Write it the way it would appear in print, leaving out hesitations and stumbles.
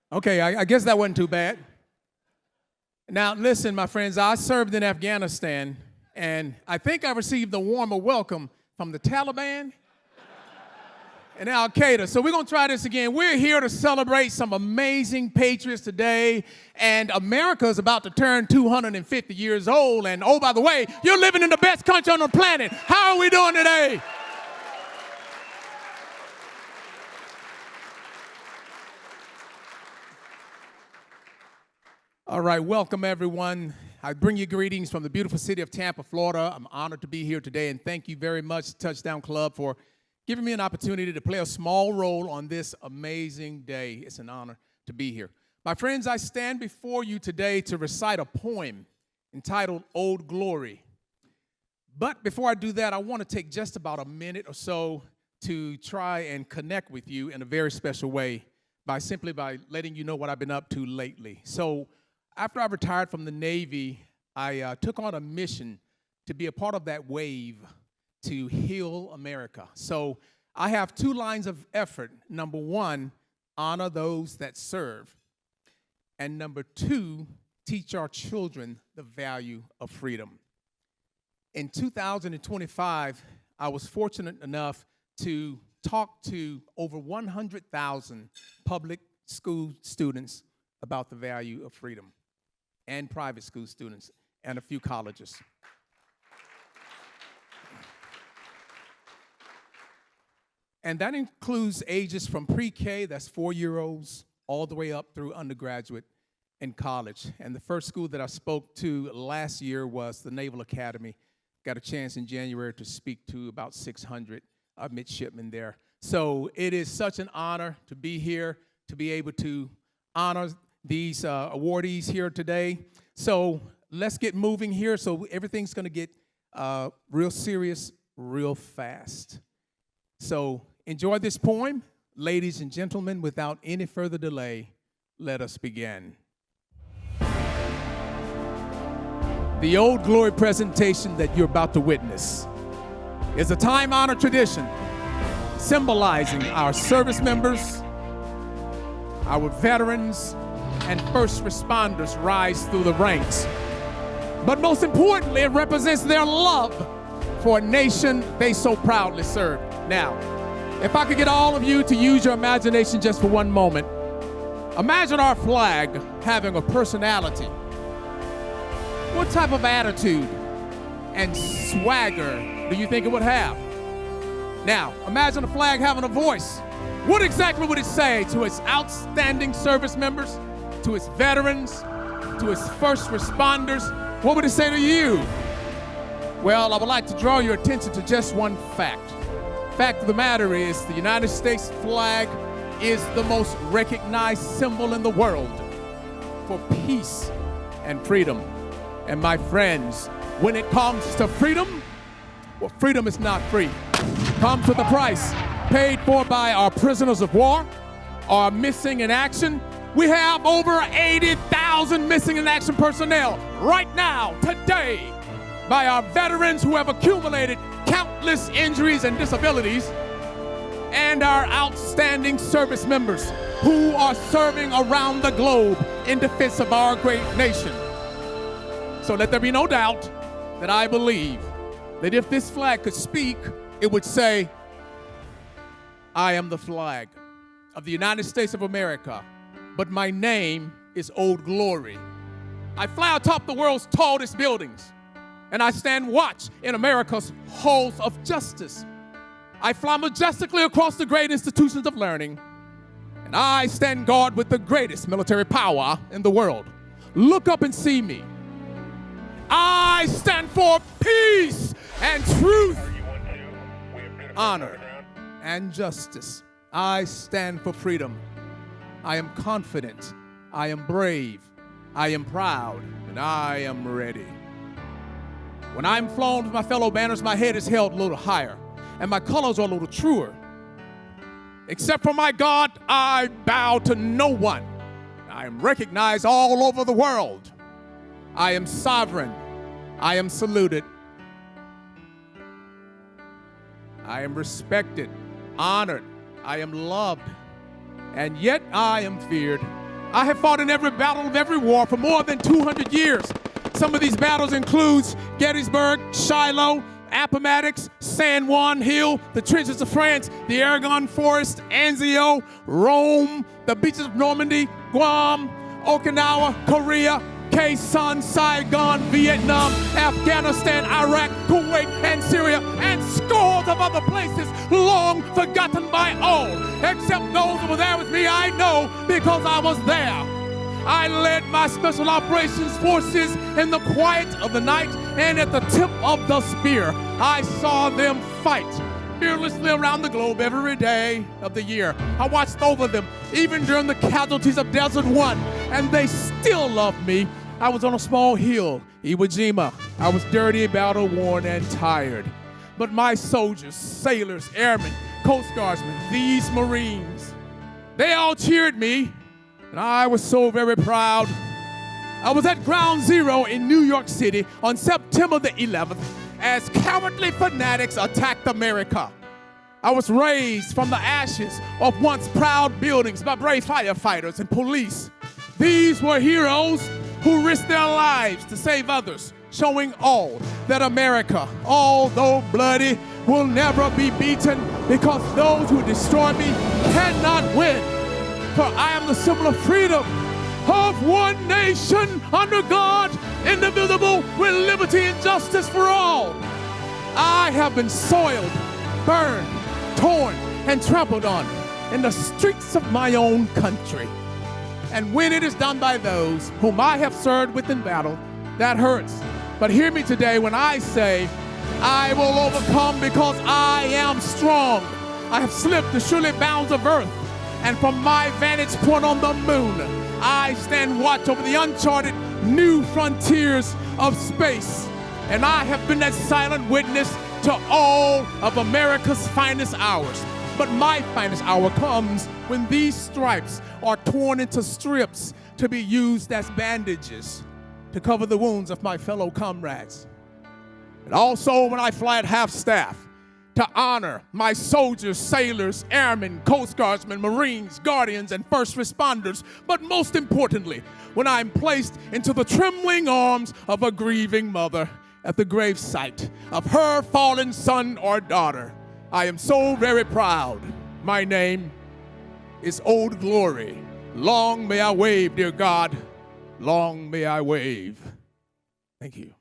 Okay, I guess that wasn't too bad. Now, listen, my friends, I served in Afghanistan, and I think I received a warmer welcome from the Taliban and Al Qaeda. So we're going to try this again. We're here to celebrate some amazing patriots today, and America is about to turn 250 years old. And oh, by the way, you're living in the best country on the planet. How are we doing today? All right, welcome everyone. I bring you greetings from the beautiful city of Tampa, Florida. I'm honored to be here today, and thank you very much, Touchdown Club, for giving me an opportunity to play a small role on this amazing day. It's an honor to be here. My friends, I stand before you today to recite a poem entitled Old Glory. But before I do that, I want to take just about a minute or so to try and connect with you in a very special way by letting you know what I've been up to lately. So after I retired from the Navy, I took on a mission to be a part of that wave to heal America. So I have two lines of effort. Number one, honor those that serve. And number two, teach our children the value of freedom. In 2025, I was fortunate enough to talk to over 100,000 public school students about the value of freedom, and private school students, and a few colleges. And that includes ages from pre-K, that's 4-year-olds, all the way up through undergraduate and college. And the first school that I spoke to last year was the Naval Academy. Got a chance in January to speak to about 600 midshipmen there. So it is such an honor to be here, to be able to honor these awardees here today. So let's get moving here. So everything's going to get real serious real fast. So enjoy this poem. Ladies and gentlemen, without any further delay, let us begin. The Old Glory presentation that you're about to witness is a time-honored tradition symbolizing our service members, our veterans, and first responders rise through the ranks. But most importantly, it represents their love for a nation they so proudly serve. Now, if I could get all of you to use your imagination just for one moment, imagine our flag having a personality. What type of attitude and swagger do you think it would have? Now, imagine a flag having a voice. What exactly would it say to its outstanding service members, to its veterans, to its first responders? What would it say to you? Well, I would like to draw your attention to just one fact. Fact of the matter is, the United States flag is the most recognized symbol in the world for peace and freedom. And my friends, when it comes to freedom, well, freedom is not free. It comes with a price paid for by our prisoners of war, our missing in action. We have over 80,000 missing in action personnel right now, today, by our veterans who have accumulated countless injuries and disabilities, and our outstanding service members who are serving around the globe in defense of our great nation. So let there be no doubt that I believe that if this flag could speak, it would say, I am the flag of the United States of America, but my name is Old Glory. I fly atop the world's tallest buildings, and I stand watch in America's halls of justice. I fly majestically across the great institutions of learning, and I stand guard with the greatest military power in the world. Look up and see me. I stand for peace and truth, honor and justice. I stand for freedom. I am confident, I am brave, I am proud, and I am ready. When I'm flown with my fellow banners, my head is held a little higher, and my colors are a little truer. Except for my God, I bow to no one. I am recognized all over the world. I am sovereign. I am saluted. I am respected, honored. I am loved. And yet I am feared. I have fought in every battle of every war for more than 200 years. Some of these battles include Gettysburg, Shiloh, Appomattox, San Juan Hill, the trenches of France, the Argonne Forest, Anzio, Rome, the beaches of Normandy, Guam, Okinawa, Korea, Quezon, Saigon, Vietnam, Afghanistan, Iraq, Kuwait, and Syria, and scores of other places long forgotten by all, except those who were there with me. I know because I was there. I led my special operations forces in the quiet of the night and at the tip of the spear. I saw them fight fearlessly around the globe every day of the year. I watched over them even during the casualties of Desert One, and they still loved me. I was on a small hill, Iwo Jima. I was dirty, battle-worn, and tired. But my soldiers, sailors, airmen, Coast Guardsmen, these Marines, they all cheered me, and I was so very proud. I was at Ground Zero in New York City on September the 11th as cowardly fanatics attacked America. I was raised from the ashes of once proud buildings by brave firefighters and police. These were heroes who risked their lives to save others, showing all that America, although bloody, will never be beaten, because those who destroy me cannot win. For I am the symbol of freedom, of one nation under God, indivisible, with liberty and justice for all. I have been soiled, burned, torn, and trampled on in the streets of my own country. And when it is done by those whom I have served with in battle, that hurts. But hear me today when I say, I will overcome because I am strong. I have slipped the surely bounds of earth, and from my vantage point on the moon, I stand watch over the uncharted new frontiers of space. And I have been that silent witness to all of America's finest hours. But my finest hour comes when these stripes are torn into strips to be used as bandages to cover the wounds of my fellow comrades. And also when I fly at half-staff to honor my soldiers, sailors, airmen, Coast Guardsmen, Marines, Guardians, and first responders. But most importantly, when I'm placed into the trembling arms of a grieving mother at the gravesite of her fallen son or daughter. I am so very proud. My name is Old Glory. Long may I wave, dear God. Long may I wave. Thank you.